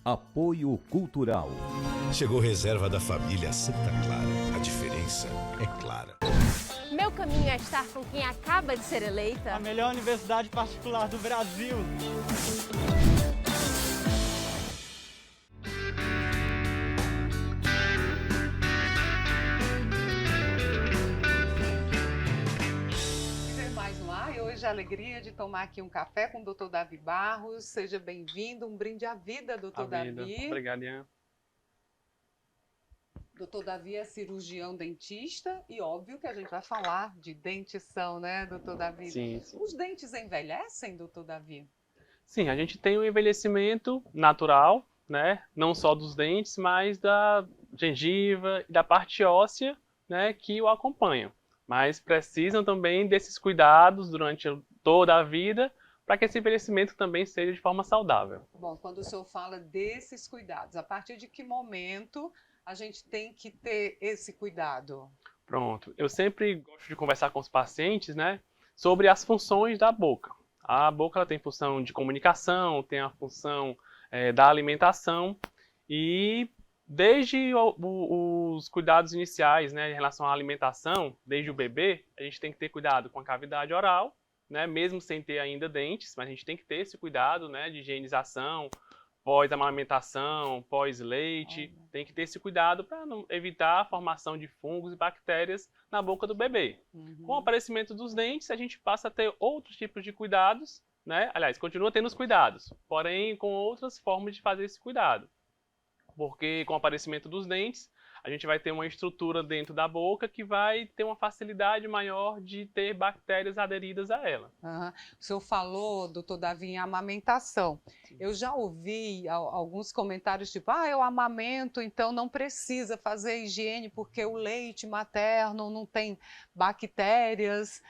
Apoio Cultural. Chegou reserva da família Santa Clara. A diferença é clara. Meu caminho é estar com quem acaba de ser eleita. A melhor universidade particular do Brasil. Mais no ar, e hoje a alegria de tomar aqui um café com o Dr. Davi Barros. Seja bem-vindo, um brinde à vida, Dr. Davi. Obrigado, Ian. Dr. Davi é cirurgião dentista e óbvio que a gente vai falar de dentição, né, Dr. Davi? Sim, sim. Os dentes envelhecem, Dr. Davi? Sim, a gente tem um envelhecimento natural, né? Não só dos dentes, mas da gengiva e da parte óssea, né, que o acompanham. Mas precisam também desses cuidados durante toda a vida para que esse envelhecimento também seja de forma saudável. Bom, quando o senhor fala desses cuidados, a partir de que momento a gente tem que ter esse cuidado? Pronto. Eu sempre gosto de conversar com os pacientes, né, sobre as funções da boca. A boca ela tem função de comunicação, tem a função da alimentação e desde os cuidados iniciais, né, em relação à alimentação, desde o bebê, a gente tem que ter cuidado com a cavidade oral, né, mesmo sem ter ainda dentes, mas a gente tem que ter esse cuidado, né, de higienização, pós-amamentação, pós-leite, tem que ter esse cuidado para evitar a formação de fungos e bactérias na boca do bebê. Com o aparecimento dos dentes, a gente passa a ter outros tipos de cuidados, né? Aliás, continua tendo os cuidados, porém com outras formas de fazer esse cuidado. Porque com o aparecimento dos dentes, a gente vai ter uma estrutura dentro da boca que vai ter uma facilidade maior de ter bactérias aderidas a ela. O senhor falou, doutor Davi, em amamentação. Sim. Eu já ouvi alguns comentários tipo, eu amamento, então não precisa fazer higiene porque o leite materno não tem bactérias.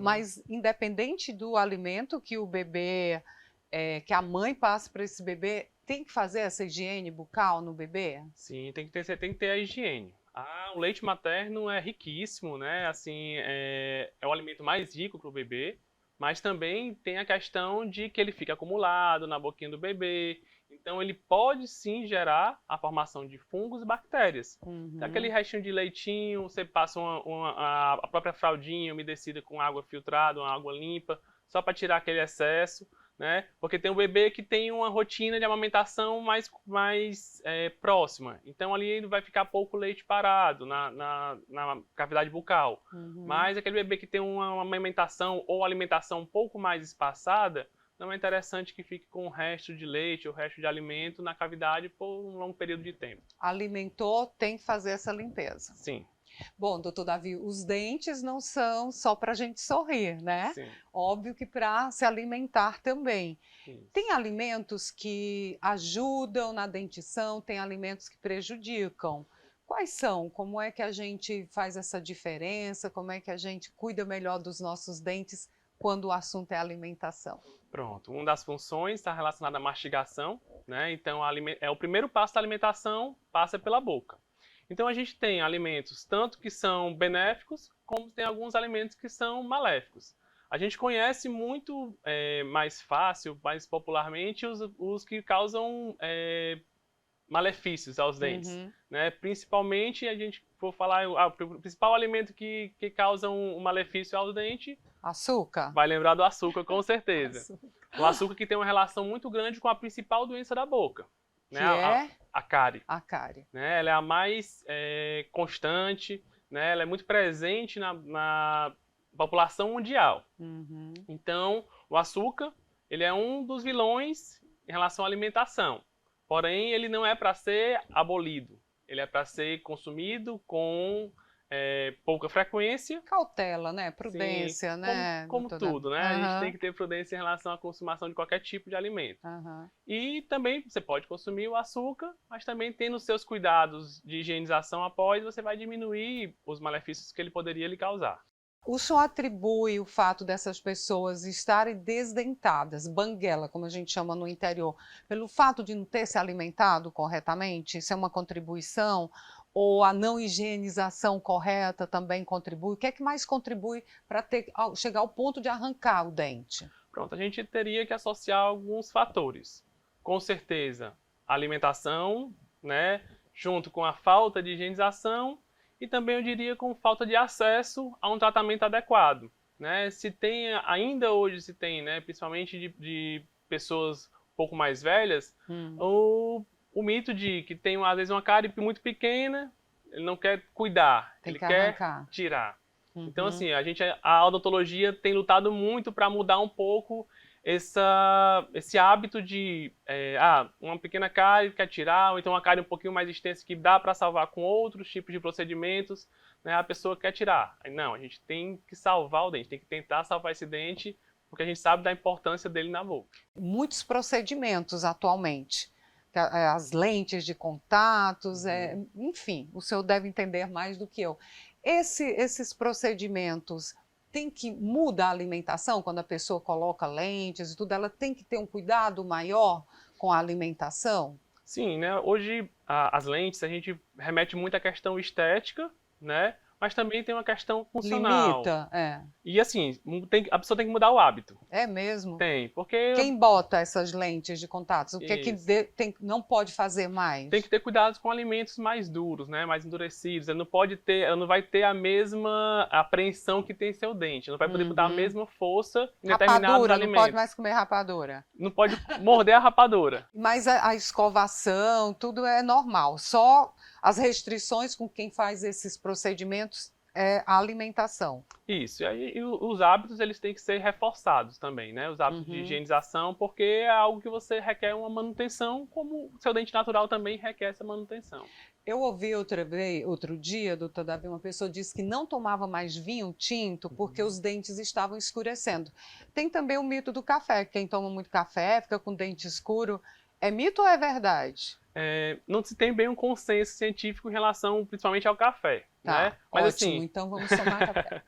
Mas independente do alimento que o bebê, que a mãe passa para esse bebê, tem que fazer essa higiene bucal no bebê? Sim, tem que ter a higiene. O leite materno é riquíssimo, né? Assim, é o alimento mais rico para o bebê, mas também tem a questão de que ele fica acumulado na boquinha do bebê. Então, ele pode sim gerar a formação de fungos e bactérias. Aquele restinho de leitinho, você passa a própria fraldinha umedecida com água filtrada, uma água limpa, só para tirar aquele excesso. Né? Porque tem um bebê que tem uma rotina de amamentação mais próxima. Então, ali ele vai ficar pouco leite parado na cavidade bucal. Mas aquele bebê que tem uma amamentação ou alimentação um pouco mais espaçada, não é interessante que fique com o resto de leite ou o resto de alimento na cavidade por um longo período de tempo. Alimentou, tem que fazer essa limpeza. Sim. Bom, doutor Davi, os dentes não são só para a gente sorrir, né? Sim. Óbvio que para se alimentar também. Sim. Tem alimentos que ajudam na dentição, tem alimentos que prejudicam. Quais são? Como é que a gente faz essa diferença? Como é que a gente cuida melhor dos nossos dentes quando o assunto é alimentação? Pronto, uma das funções está relacionada à mastigação, né? Então, o primeiro passo da alimentação passa pela boca. Então, a gente tem alimentos tanto que são benéficos, como tem alguns alimentos que são maléficos. A gente conhece muito mais fácil, mais popularmente, os que causam malefícios aos dentes. Né? Principalmente, a gente for falar, o principal alimento que causa um malefício aos dentes... Açúcar? Vai lembrar do açúcar, com certeza. O açúcar que tem uma relação muito grande com a principal doença da boca. Que né? A cárie. A cárie. Né? Ela é a mais constante, né? Ela é muito presente na população mundial. Então, o açúcar, ele é um dos vilões em relação à alimentação. Porém, ele não é para ser abolido. Ele é para ser consumido com pouca frequência. Cautela, né? Prudência, sim, né? Como tudo, né? A gente tem que ter prudência em relação à consumação de qualquer tipo de alimento. E também você pode consumir o açúcar, mas também tendo seus cuidados de higienização após, você vai diminuir os malefícios que ele poderia lhe causar. O senhor atribui o fato dessas pessoas estarem desdentadas, banguela, como a gente chama no interior, pelo fato de não ter se alimentado corretamente? Isso é uma contribuição? Ou a não higienização correta também contribui? O que é que mais contribui para chegar ao ponto de arrancar o dente? Pronto, a gente teria que associar alguns fatores. Com certeza, a alimentação, né, junto com a falta de higienização e também, eu diria, com falta de acesso a um tratamento adequado, né? Se tem, ainda hoje se tem, né, principalmente de pessoas um pouco mais velhas, o mito de que tem, às vezes, uma cárie muito pequena, ele não quer cuidar, ele quer tirar. Então, assim, a odontologia tem lutado muito para mudar um pouco esse hábito de, uma pequena cárie quer tirar, ou então uma cárie um pouquinho mais extensa que dá para salvar com outros tipos de procedimentos, né, a pessoa quer tirar. Não, a gente tem que salvar o dente, tem que tentar salvar esse dente, porque a gente sabe da importância dele na boca. Muitos procedimentos atualmente, as lentes de contatos, enfim, o senhor deve entender mais do que eu. Esses procedimentos tem que mudar a alimentação quando a pessoa coloca lentes e tudo, ela tem que ter um cuidado maior com a alimentação? Sim, né? Hoje as lentes a gente remete muito à questão estética, né? Mas também tem uma questão funcional. Limita, E assim, a pessoa tem que mudar o hábito. É mesmo? Tem, porque... Quem bota essas lentes de contatos? O que é que não pode fazer mais? Tem que ter cuidados com alimentos mais duros, né? Mais endurecidos. Ela não vai ter a mesma apreensão que tem seu dente. Ela não vai poder botar a mesma força em determinados alimentos. Não pode mais comer rapadura? Não pode morder a rapadura. Mas a escovação, tudo é normal. Só as restrições com quem faz esses procedimentos é a alimentação. Isso, e os hábitos eles têm que ser reforçados também, né? Os hábitos de higienização, porque é algo que você requer uma manutenção, como o seu dente natural também requer essa manutenção. Eu ouvi outro dia, doutor Davi, uma pessoa disse que não tomava mais vinho tinto porque os dentes estavam escurecendo. Tem também o mito do café, quem toma muito café fica com dente escuro. É mito ou é verdade? Não se tem bem um consenso científico em relação principalmente ao café. Tá, né? Mas, ótimo, assim, então vamos tomar café.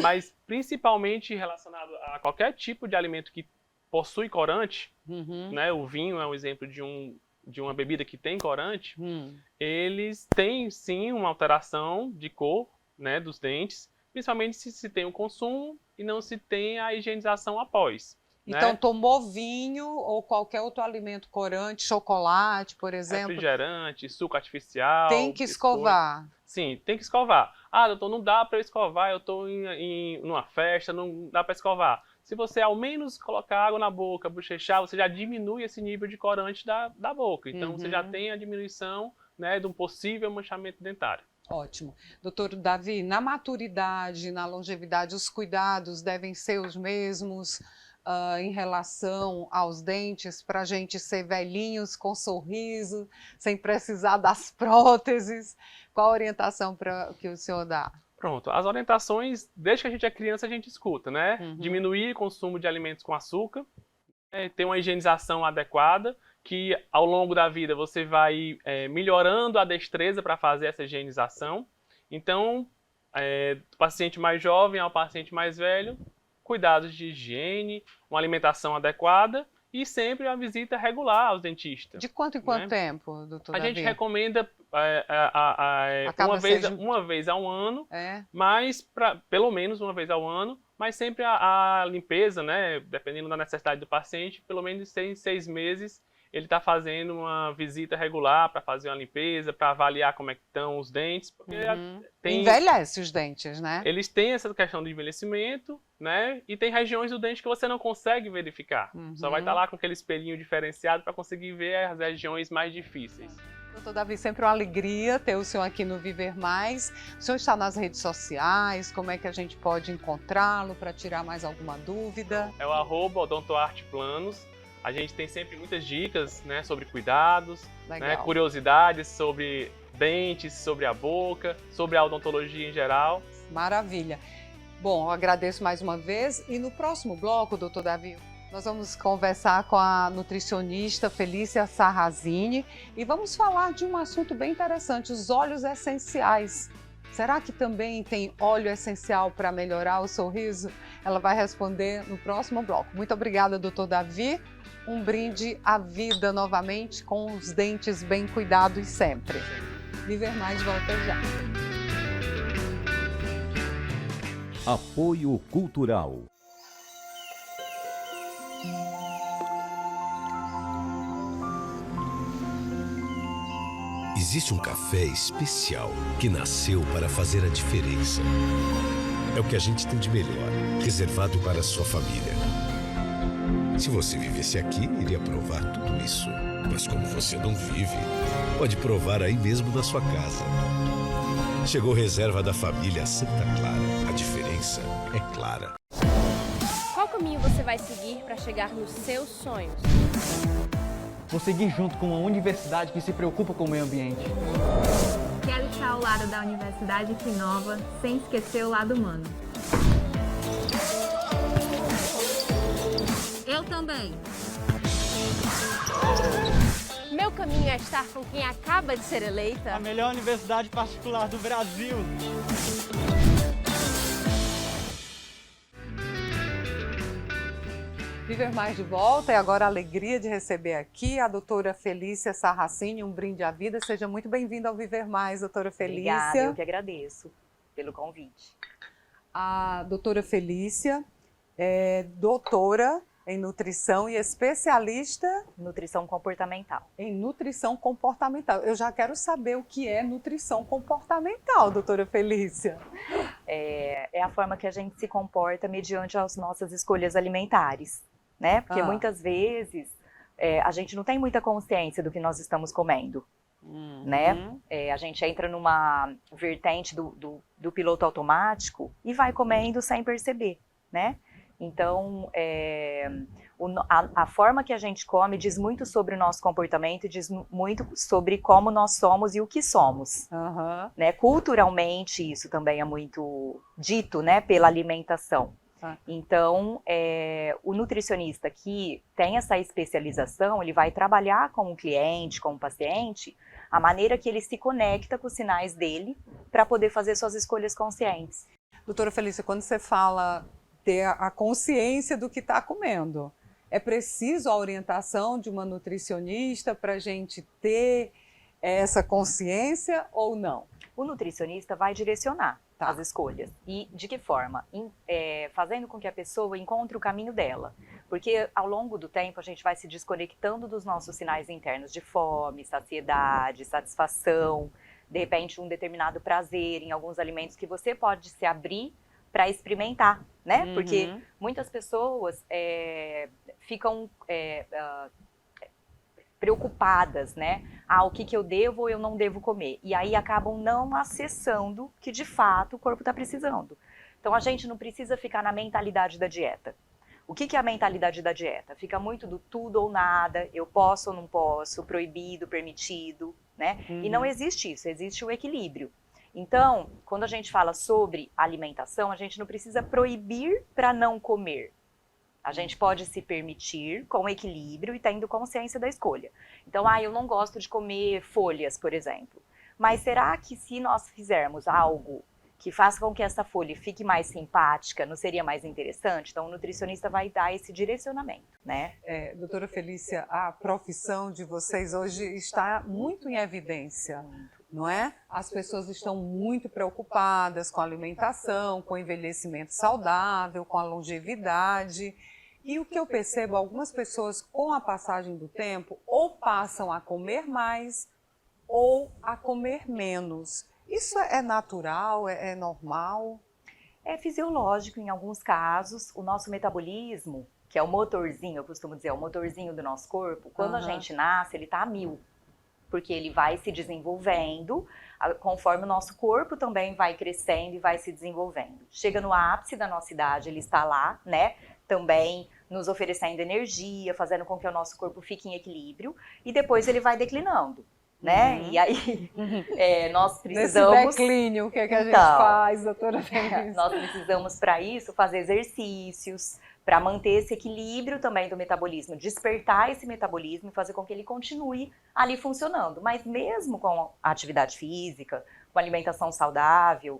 Mas principalmente relacionado a qualquer tipo de alimento que possui corante, né? O vinho é um exemplo de uma bebida que tem corante, eles têm sim uma alteração de cor, né, dos dentes, principalmente se tem o consumo e não se tem a higienização após. Então, né? tomou vinho ou qualquer outro alimento corante, chocolate, por exemplo. Refrigerante, suco artificial. Tem que escovar. Sim, tem que escovar. Ah, doutor, não dá para eu escovar, eu estou numa festa, não dá para escovar. Se você ao menos colocar água na boca, bochechar, você já diminui esse nível de corante da boca. Então, você já tem a diminuição, né, de um possível manchamento dentário. Ótimo. Doutor Davi, na maturidade, na longevidade, os cuidados devem ser os mesmos em relação aos dentes, para a gente ser velhinhos com sorriso, sem precisar das próteses? Qual a orientação que o senhor dá? Pronto, as orientações, desde que a gente é criança, a gente escuta, né? Diminuir o consumo de alimentos com açúcar, ter uma higienização adequada, que ao longo da vida você vai melhorando a destreza para fazer essa higienização. Então, do paciente mais jovem ao paciente mais velho, cuidados de higiene, uma alimentação adequada e sempre uma visita regular aos dentistas. De quanto em quanto tempo, doutor Davi? A gente recomenda uma vez ao ano, mas pelo menos uma vez ao ano, mas sempre a limpeza, né, dependendo da necessidade do paciente, pelo menos em 6 meses ele está fazendo uma visita regular para fazer uma limpeza, para avaliar como é que estão os dentes. Porque envelhece os dentes, né? Eles têm essa questão de envelhecimento, né? E tem regiões do dente que você não consegue verificar. Só vai estar lá com aquele espelhinho diferenciado para conseguir ver as regiões mais difíceis. Doutor Davi, sempre uma alegria ter o senhor aqui no Viver Mais. O senhor está nas redes sociais, como é que a gente pode encontrá-lo para tirar mais alguma dúvida? É o @odontoarteplanos. A gente tem sempre muitas dicas, né, sobre cuidados, né, curiosidades sobre dentes, sobre a boca, sobre a odontologia em geral. Maravilha. Bom, eu agradeço mais uma vez. E no próximo bloco, doutor Davi, nós vamos conversar com a nutricionista Felícia Sarrazini e vamos falar de um assunto bem interessante, os óleos essenciais. Será que também tem óleo essencial para melhorar o sorriso? Ela vai responder no próximo bloco. Muito obrigada, doutor Davi. Um brinde à vida novamente, com os dentes bem cuidados sempre. Viver Mais volta já. Apoio Cultural. Existe um café especial que nasceu para fazer a diferença. É o que a gente tem de melhor, reservado para a sua família. Se você vivesse aqui, iria provar tudo isso. Mas como você não vive, pode provar aí mesmo na sua casa. Chegou Reserva da Família Santa Clara. A diferença é clara. Qual caminho você vai seguir para chegar nos seus sonhos? Vou seguir junto com uma universidade que se preocupa com o meio ambiente. Quero estar ao lado da Universidade que inova, sem esquecer o lado humano. Eu também. Meu caminho é estar com quem acaba de ser eleita. A melhor universidade particular do Brasil. Viver Mais de volta, e agora a alegria de receber aqui a doutora Felícia Sarracini, um brinde à vida. Seja muito bem-vinda ao Viver Mais, doutora Felícia. Obrigada, eu que agradeço pelo convite. A doutora Felícia é doutora em nutrição e especialista Nutrição comportamental. em nutrição comportamental. Eu já quero saber o que é nutrição comportamental, doutora Felícia. É a forma que a gente se comporta mediante as nossas escolhas alimentares, né? Porque muitas vezes a gente não tem muita consciência do que nós estamos comendo, né? A gente entra numa vertente do piloto automático e vai comendo sem perceber, né? Então, a forma que a gente come diz muito sobre o nosso comportamento e diz muito sobre como nós somos e o que somos. Né? Culturalmente, isso também é muito dito, né, pela alimentação. Então, o nutricionista que tem essa especialização, ele vai trabalhar com o cliente, com o paciente, a maneira que ele se conecta com os sinais dele para poder fazer suas escolhas conscientes. Doutora Felícia, quando você fala ter a consciência do que está comendo, é preciso a orientação de uma nutricionista para a gente ter essa consciência ou não? O nutricionista vai direcionar as escolhas. E de que forma? Fazendo com que a pessoa encontre o caminho dela. Porque ao longo do tempo a gente vai se desconectando dos nossos sinais internos de fome, saciedade, satisfação, de repente um determinado prazer em alguns alimentos que você pode se abrir para experimentar, né? Porque muitas pessoas ficam preocupadas, né? O que eu devo ou eu não devo comer? E aí acabam não acessando que de fato o corpo está precisando. Então a gente não precisa ficar na mentalidade da dieta. O que é a mentalidade da dieta? Fica muito do tudo ou nada, eu posso ou não posso, proibido, permitido, né? E não existe isso, existe o equilíbrio. Então, quando a gente fala sobre alimentação, a gente não precisa proibir para não comer. A gente pode se permitir com equilíbrio e tendo consciência da escolha. Então, eu não gosto de comer folhas, por exemplo. Mas será que se nós fizermos algo que faça com que essa folha fique mais simpática, não seria mais interessante? Então, o nutricionista vai dar esse direcionamento, né? Doutora Felícia, a profissão de vocês hoje está muito em evidência. Não é? As pessoas estão muito preocupadas com a alimentação, com o envelhecimento saudável, com a longevidade. E o que eu percebo, algumas pessoas com a passagem do tempo ou passam a comer mais ou a comer menos. Isso é natural, é normal? É fisiológico em alguns casos. O nosso metabolismo, que é o motorzinho, eu costumo dizer, é o motorzinho do nosso corpo, quando a gente nasce, ele está a 1000. Porque ele vai se desenvolvendo, conforme o nosso corpo também vai crescendo e vai se desenvolvendo. Chega no ápice da nossa idade, ele está lá, né? Também nos oferecendo energia, fazendo com que o nosso corpo fique em equilíbrio, e depois ele vai declinando, né? E aí, nós precisamos... Nesse declínio, o que é que a gente faz, doutora Felícia? Nós precisamos, para isso, fazer exercícios, para manter esse equilíbrio também do metabolismo, despertar esse metabolismo e fazer com que ele continue ali funcionando. Mas mesmo com a atividade física, com alimentação saudável,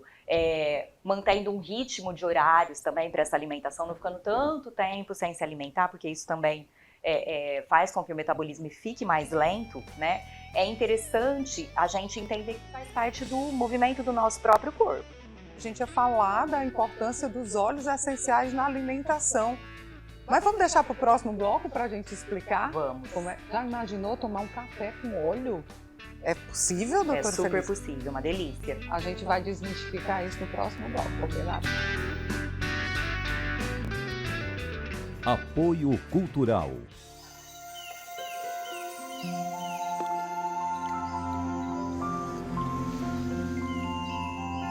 mantendo um ritmo de horários também para essa alimentação, não ficando tanto tempo sem se alimentar, porque isso também faz com que o metabolismo fique mais lento, né? É interessante a gente entender que faz parte do movimento do nosso próprio corpo. A gente ia falar da importância dos óleos essenciais na alimentação. Mas vamos deixar para o próximo bloco para a gente explicar? Vamos. Já imaginou tomar um café com óleo? É possível, doutora É super Felícia? possível, uma delícia. A gente vai desmistificar isso no próximo bloco, combinado? Apoio Cultural.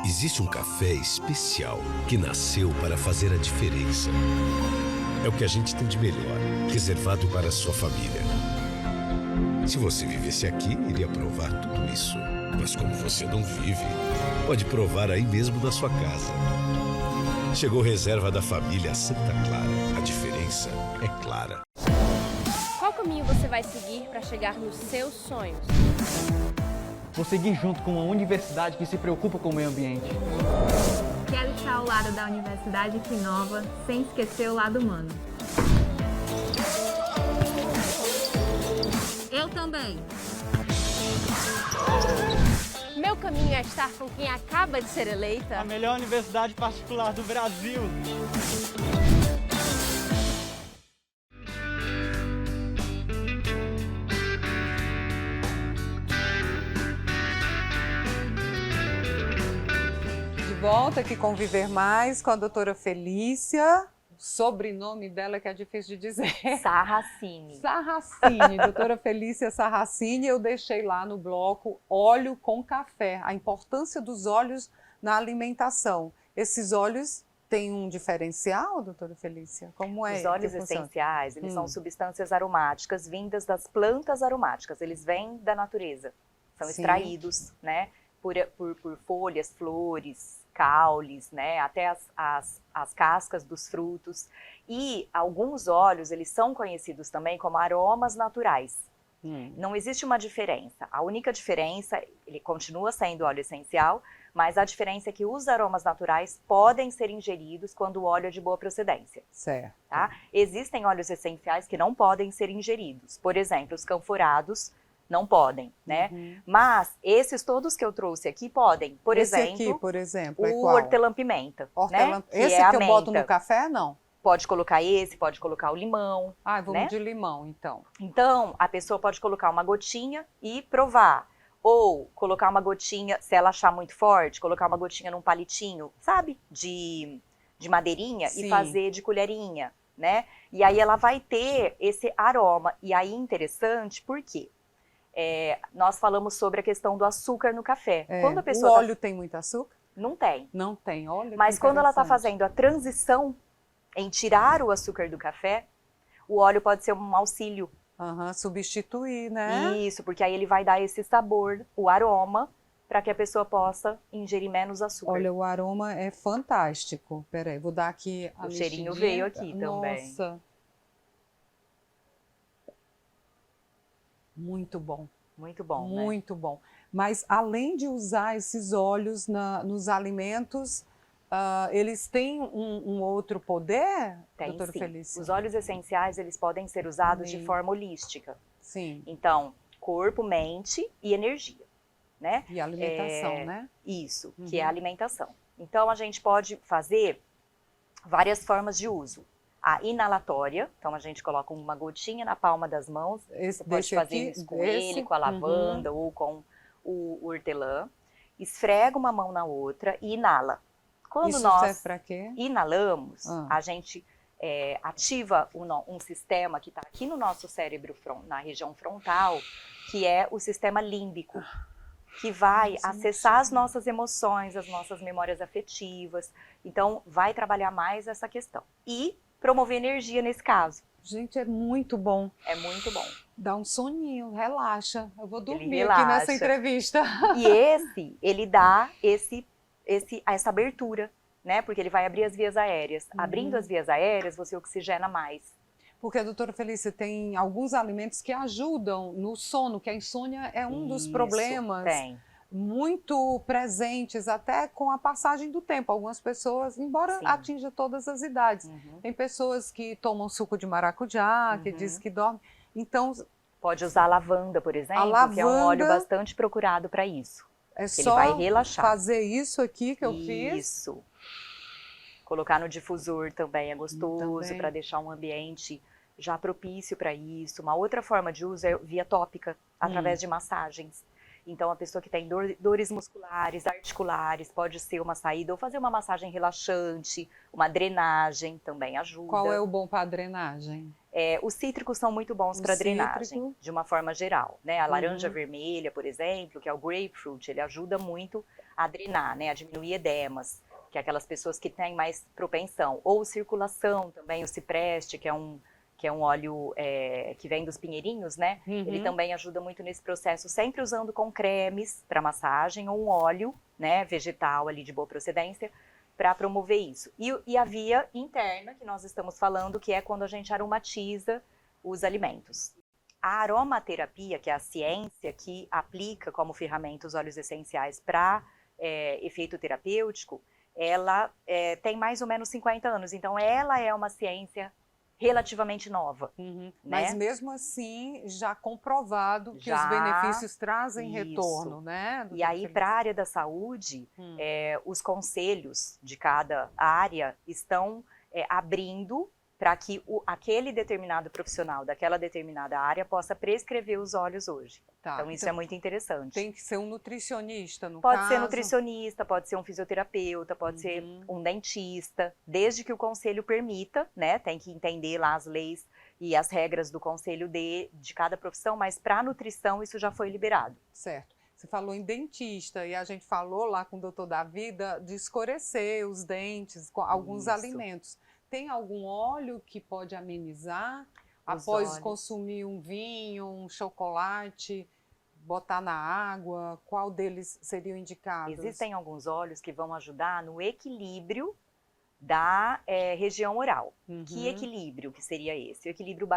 Existe um café especial que nasceu para fazer a diferença. É o que a gente tem de melhor, reservado para a sua família. Se você vivesse aqui, iria provar tudo isso. Mas como você não vive, pode provar aí mesmo na sua casa. Chegou reserva da família Santa Clara. A diferença é clara. Qual caminho você vai seguir para chegar nos seus sonhos? Vou seguir junto com uma universidade que se preocupa com o meio ambiente. Quero estar ao lado da Universidade que inova, sem esquecer o lado humano. Eu também. Meu caminho é estar com quem acaba de ser eleita. A melhor universidade particular do Brasil. De volta aqui com Viver Mais, com a doutora Felícia. O sobrenome dela que é difícil de dizer. Sarracini. Sarracini, doutora Felícia Sarracini. Eu deixei lá no bloco óleo com café, a importância dos óleos na alimentação. Esses óleos têm um diferencial, doutora Felícia? Como é? Os óleos que funciona? essenciais, eles são substâncias aromáticas vindas das plantas aromáticas. Eles vêm da natureza. São Sim. extraídos, né, por folhas, flores, caules, né, até as cascas dos frutos. E alguns óleos, eles são conhecidos também como aromas naturais. Não existe uma diferença. A única diferença, ele continua sendo óleo essencial, mas a diferença é que os aromas naturais podem ser ingeridos quando o óleo é de boa procedência. Certo. Tá? Existem óleos essenciais que não podem ser ingeridos. Por exemplo, os canforados não podem, né? Mas esses todos que eu trouxe aqui podem. Por Esse exemplo, aqui, por exemplo, é o qual? hortelã-pimenta. Hortelã... Né? Esse é que a eu boto menta. no café, não? Pode colocar esse, pode colocar o limão. Ah, vamos né? de limão, então. Então, a pessoa pode colocar uma gotinha e provar. Ou colocar uma gotinha, se ela achar muito forte, colocar uma gotinha num palitinho, sabe? De madeirinha. Sim. E fazer de colherinha, né? E aí ela vai ter esse aroma. E aí interessante, por quê? Nós falamos sobre a questão do açúcar no café. Quando a pessoa o óleo tem muito açúcar? Não tem. Não tem, olha. Mas que quando ela está interessante. fazendo a transição em tirar o açúcar do café, o óleo pode ser um auxílio. Substituir, né? Isso, porque aí ele vai dar esse sabor, o aroma, para que a pessoa possa ingerir menos açúcar. Olha, o aroma é fantástico. Peraí, vou dar aqui a O cheirinho mexidinha. veio aqui também. Nossa. Muito bom. Muito bom, né? Muito bom. Mas além de usar esses óleos nos alimentos, eles têm um outro poder, Tem doutora sim. Felícia? Os óleos essenciais, eles podem ser usados de forma holística. Sim. Então, corpo, mente e energia, né? E alimentação, né? Isso, que é a alimentação. Então, a gente pode fazer várias formas de uso. A inalatória, então a gente coloca uma gotinha na palma das mãos. Você pode fazer isso com ele, com a lavanda ou com o hortelã. Esfrega uma mão na outra e inala. Quando Isso nós serve para quê? inalamos, a gente ativa um sistema que está aqui no nosso cérebro, na região frontal, que é o sistema límbico, que vai acessar as nossas emoções, as nossas memórias afetivas. Então, vai trabalhar mais essa questão. E promover energia nesse caso. Gente, é muito bom. É muito bom. Dá um soninho, relaxa. Eu vou dormir aqui relaxa. nessa entrevista. E ele dá essa abertura, né? Porque ele vai abrir as vias aéreas. Abrindo as vias aéreas, você oxigena mais. Porque, doutora Felícia, tem alguns alimentos que ajudam no sono, que a insônia é um dos problemas muito presentes, até com a passagem do tempo. Algumas pessoas, embora atinja todas as idades, tem pessoas que tomam suco de maracujá, que diz que dorme. Então, pode usar a lavanda, por exemplo, que é um óleo bastante procurado para isso. É só ele vai relaxar. Fazer isso aqui que eu fiz. Isso. Colocar no difusor também é gostoso para deixar um ambiente já propício para isso. Uma outra forma de uso é via tópica, através de massagens. Então, a pessoa que tem dores musculares, articulares, pode ser uma saída, ou fazer uma massagem relaxante, uma drenagem também ajuda. Qual é o bom para drenagem? Os cítricos são muito bons para drenagem, de uma forma geral, né? A laranja vermelha, por exemplo, que é o grapefruit, ele ajuda muito a drenar, né? A diminuir edemas, que é aquelas pessoas que têm mais propensão. Ou circulação também, o cipreste, que é um óleo que vem dos pinheirinhos, né? Ele também ajuda muito nesse processo, sempre usando com cremes para massagem ou um óleo, né, vegetal ali de boa procedência, para promover isso. E a via interna, que nós estamos falando, que é quando a gente aromatiza os alimentos. A aromaterapia, que é a ciência que aplica como ferramenta os óleos essenciais para efeito terapêutico, ela tem mais ou menos 50 anos. Então, ela é uma ciência relativamente nova. Né? Mas mesmo assim, já comprovado que os benefícios trazem retorno, né? E aí, para a área da saúde, os conselhos de cada área estão abrindo para que aquele determinado profissional daquela determinada área possa prescrever os óleos hoje. Tá, então, isso é muito interessante. Tem que ser um nutricionista, no Pode caso? ser nutricionista, pode ser um fisioterapeuta, pode ser um dentista, desde que o conselho permita, né? Tem que entender lá as leis e as regras do conselho de cada profissão, mas para a nutrição isso já foi liberado. Certo. Você falou em dentista e a gente falou lá com o doutor Davi de escurecer os dentes com alguns alimentos. Tem algum óleo que pode amenizar após consumir um vinho, um chocolate, botar na água? Qual deles seriam indicados? Existem alguns óleos que vão ajudar no equilíbrio da região oral. Que equilíbrio que seria esse? O equilíbrio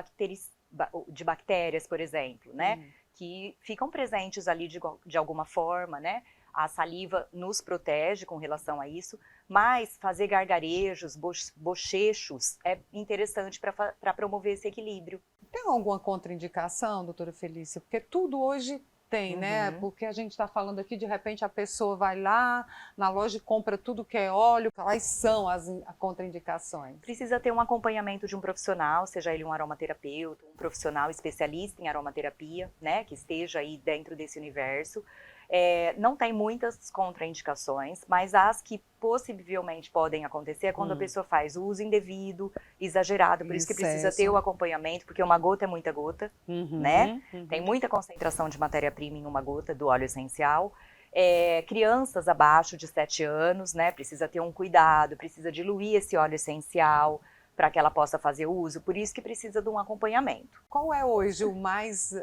de bactérias, por exemplo, né? Que ficam presentes ali de alguma forma, né? A saliva nos protege com relação a isso, mas fazer gargarejos, bochechos é interessante para promover esse equilíbrio. Tem alguma contraindicação, doutora Felícia? Porque tudo hoje tem, né? Porque a gente está falando aqui, de repente a pessoa vai lá na loja e compra tudo que é óleo. Quais são as contraindicações? Precisa ter um acompanhamento de um profissional, seja ele um aromaterapeuta, um profissional especialista em aromaterapia, né? Que esteja aí dentro desse universo. Não tem muitas contraindicações, mas as que possivelmente podem acontecer é quando a pessoa faz o uso indevido, exagerado, por isso que precisa ter o acompanhamento, porque uma gota é muita gota, né? Tem muita concentração de matéria-prima em uma gota do óleo essencial. Crianças abaixo de 7 anos, né? Precisa ter um cuidado, precisa diluir esse óleo essencial para que ela possa fazer uso, por isso que precisa de um acompanhamento. Qual é hoje o mais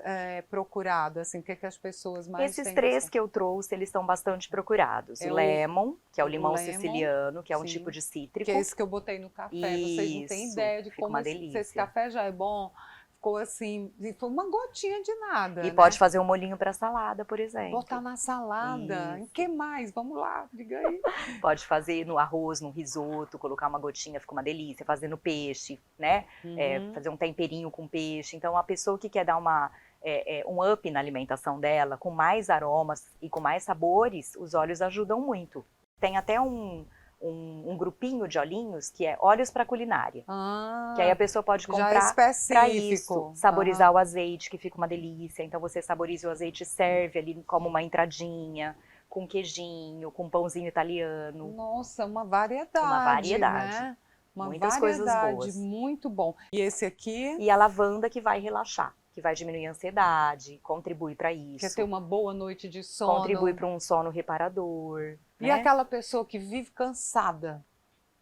procurado, assim, o que as pessoas mais têm? Esses 3 que eu trouxe, eles estão bastante procurados. O lemon, que é o limão siciliano, que é um tipo de cítrico. Que é esse que eu botei no café, vocês não têm ideia de como esse café já é bom. Ficou assim, foi uma gotinha de nada. E pode fazer um molhinho para salada, por exemplo. Botar na salada. O que mais? Vamos lá, diga aí. Pode fazer no arroz, no risoto, colocar uma gotinha, fica uma delícia. Fazer no peixe, né? Fazer um temperinho com peixe. Então, a pessoa que quer dar um up na alimentação dela, com mais aromas e com mais sabores, os óleos ajudam muito. Tem até um grupinho de olhinhos que é óleos para culinária. Que aí a pessoa pode comprar para isso, saborizar o azeite, que fica uma delícia. Então você saboriza o azeite e serve ali como uma entradinha, com queijinho, com pãozinho italiano. Nossa, uma variedade. Uma variedade. Né? Muitas coisas boas. Muito bom. E esse aqui? E a lavanda, que vai relaxar, que vai diminuir a ansiedade, contribui para isso. Quer ter uma boa noite de sono. Contribui para um sono reparador. E aquela pessoa que vive cansada,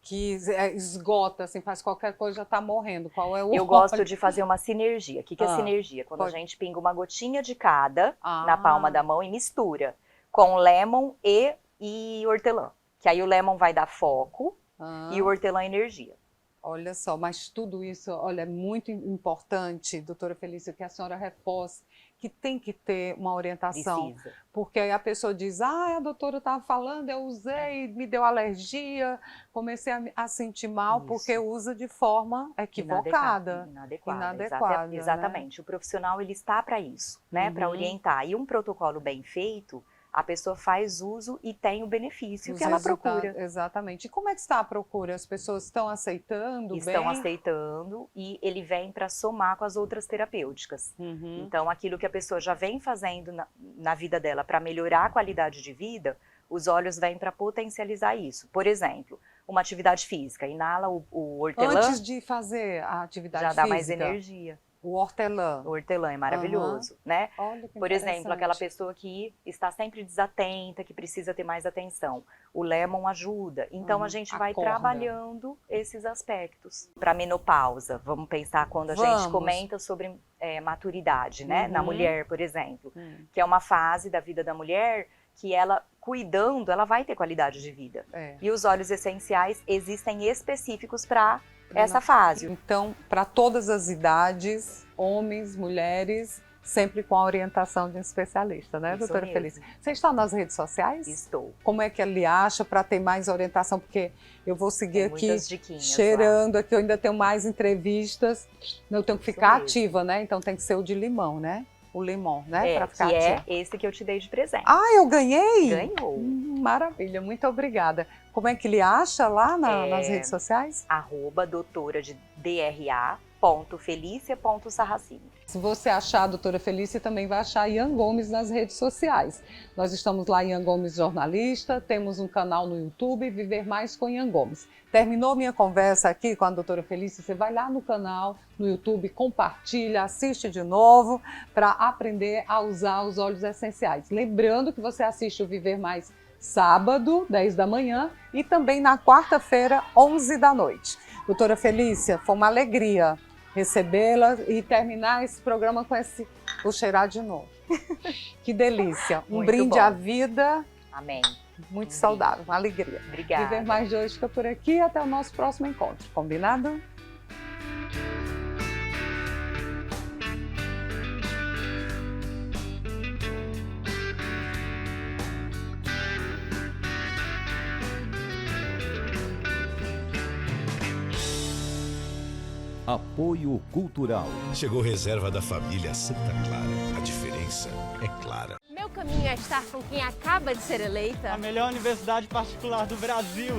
que esgota, assim, faz qualquer coisa, já está morrendo. Qual é o Eu gosto de fazer uma sinergia. O que é sinergia? Quando a gente pinga uma gotinha de cada na palma da mão e mistura com lemon e hortelã. Que aí o lemon vai dar foco e o hortelã energia. Olha só, mas tudo isso, olha, é muito importante, doutora Felícia, que a senhora reforce que tem que ter uma orientação. Precisa. Porque aí a pessoa diz, a doutora estava falando, eu usei, me deu alergia, comecei a sentir mal, porque usa de forma equivocada. Inadequada. Exatamente. Né? O profissional, ele está para isso, né? Para orientar. E um protocolo bem feito a pessoa faz uso e tem o benefício Os que ela resultados, procura. exatamente. E como é que está a procura? As pessoas estão aceitando Estão bem? aceitando e ele vem para somar com as outras terapêuticas. Uhum. Então, aquilo que a pessoa já vem fazendo na vida dela para melhorar a qualidade de vida, os óleos vêm para potencializar isso. Por exemplo, uma atividade física, inala o hortelã, Antes de fazer a atividade já física, dá mais energia. o hortelã. O hortelã é maravilhoso, né? Olha que Por exemplo, interessante. aquela pessoa que está sempre desatenta, que precisa ter mais atenção. O lemon ajuda. Então, a gente vai acorda. trabalhando esses aspectos. Para menopausa, vamos pensar quando a Vamos. gente comenta sobre maturidade, né? Na Uhum. mulher, por exemplo. Que é uma fase da vida da mulher que ela, cuidando, ela vai ter qualidade de vida. É. E os óleos essenciais existem específicos para essa fase. Então, para todas as idades, homens, mulheres, sempre com a orientação de um especialista, né, Isso doutora mesmo. Felícia? Você está nas redes sociais? Estou. Como é que ele acha para ter mais orientação? Porque eu vou seguir Tem aqui muitas diquinhas cheirando, aqui eu ainda tenho mais entrevistas, eu tenho que ficar mesmo. ativa, né? Então tem que ser o de limão, né? O limão, né? Para Que ficar é ativa. esse que eu te dei de presente. Ah, eu ganhei? Ganhou. Maravilha, muito obrigada. Como é que ele acha lá nas redes sociais? @doutora de DRA.felicia.sarracini. Se você achar a doutora Felícia, também vai achar Ian Gomes nas redes sociais. Nós estamos lá, Ian Gomes Jornalista, temos um canal no YouTube, Viver Mais com Ian Gomes. Terminou minha conversa aqui com a doutora Felícia, você vai lá no canal, no YouTube, compartilha, assiste de novo para aprender a usar os óleos essenciais. Lembrando que você assiste o Viver Mais sábado, 10 da manhã, e também na quarta-feira, 11 da noite. Doutora Felícia, foi uma alegria recebê-la e terminar esse programa com esse... Vou cheirar de novo. Que delícia. Um Muito brinde bom. à vida, Amém. muito saudável, uma alegria. Obrigada. Viver Mais de hoje fica por aqui, até o nosso próximo encontro. Combinado? Apoio Cultural. Chegou reserva da família Santa Clara. A diferença é clara. Meu caminho é estar com quem acaba de ser eleita. A melhor universidade particular do Brasil.